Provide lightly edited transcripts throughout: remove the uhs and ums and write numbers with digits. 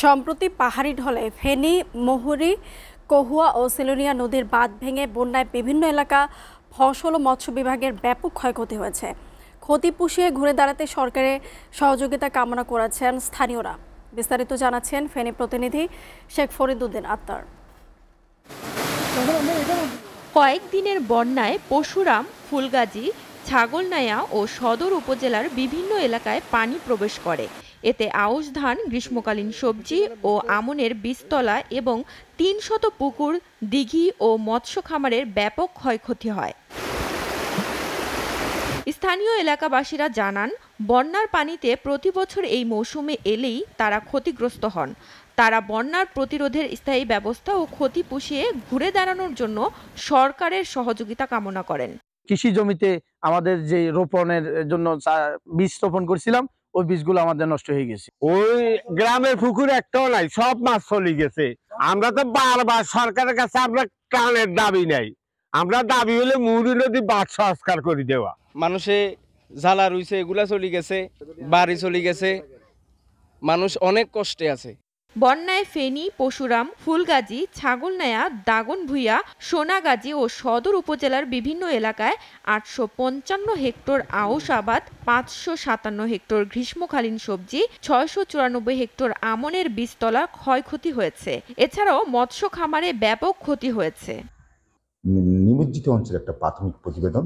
সম্প্রতি পাহাড়ি ঢলে ফেনী, মহুরী, কহুয়া ও সিলোনিয়া নদীর বাঁধ ভেঙে বন্যায় বিভিন্ন এলাকা ফসল ও মৎস্য বিভাগের ব্যাপক ক্ষয়ক্ষতি হয়েছে। ক্ষতি পুষিয়ে ঘুরে দাঁড়াতে সরকারের সহযোগিতা কামনা করেছেন স্থানীয়রা। বিস্তারিত জানাচ্ছেন ফেনী প্রতিনিধি শেখ ফরিদউদ্দিন আত্তার। কয়েকদিনের বন্যায় পরশুরাম, ফুলগাজী, ছাগলনাইয়া ও সদর উপজেলার বিভিন্ন এলাকায় পানি প্রবেশ করে। এতে আউশ ধান, গ্রীষ্মকালীন সবজি ও আমনের বীজতলা এবং ৩০০ পুকুর, দিঘি ও মৎস্য খামারের ব্যাপক ক্ষয়ক্ষতি হয়। স্থানীয় এলাকাবাসীরা জানান, বন্যার পানিতে প্রতি বছর এই মৌসুমে এলেই তারা ক্ষতিগ্রস্ত হন। তারা বন্যার প্রতিরোধের স্থায়ী ব্যবস্থা ও ক্ষতি পুষিয়ে ঘুরে দাঁড়ানোর জন্য সরকারের সহযোগিতা কামনা করেন। কৃষি জমিতে আমাদের যে রোপণের জন্য বীজ রোপণ করছিলাম, ওই বীজগুলো আমাদের নষ্ট হয়ে গেছে। ওই গ্রামের পুকুর একটাও নাই, সব মাছ চলে গেছে। আমরা তো বারবার সরকারের কাছে আমরা ত্রাণের দাবি নাই, আমরা দাবি হলে মুহুরী নদী বাঁধ সংস্কার করে দেওয়া। মানুষে জ্বালা রইছে, এগুলা চলে গেছে, বাড়ি চলে গেছে, মানুষ অনেক কষ্টে আছে। বন্যায় ফেনী, পরশুরাম, ফুলগাজী, ছাগলনাইয়া, দাগনভূঞা, সোনাগাজী ও সদর উপজেলার বিভিন্ন এলাকায় ৮৫৫ হেক্টর আউশ আবাদ, ৫৫৭ হেক্টর গ্রীষ্মকালীন সবজি, ৬৯৪ হেক্টর আমনের বীজতলা ক্ষয়ক্ষতি হয়েছে। এছাড়াও মৎস্য খামারে ব্যাপক ক্ষতি হয়েছে। নিমজ্জিত অঞ্চলের একটা প্রাথমিক প্রতিবেদন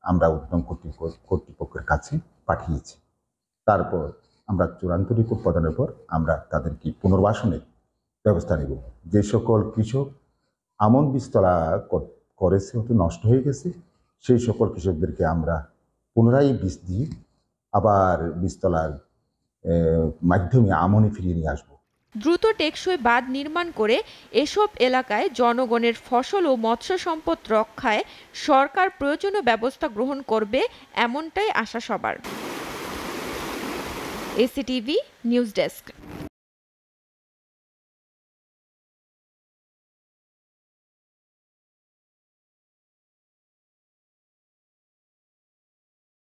আমরা উদ্যম কর্তৃপক্ষের কাছে পাঠিয়েছি। তারপর আমরা চূড়ান্ত রিপোর্ট প্রদানের পর আমরা তাদেরকে পুনর্বাসনের ব্যবস্থা নেব। যে সকল কৃষক আমন বীজতলা করেছে হয়তো নষ্ট হয়ে গেছে, সেই সকল কৃষকদেরকে আমরা পুনরায় বীজ দিয়ে আবার বীজতলার মাধ্যমে আমনে ফিরিয়ে নিয়ে আসবো। দ্রুত টেকসই বাঁধ নির্মাণ করে এসব এলাকায় জনগণের ফসল ও মৎস্য সম্পদ রক্ষায় সরকার প্রয়োজনীয় ব্যবস্থা গ্রহণ করবে, এমনটাই আশা সবার। এসিটিভি নিউজ ডেস্ক।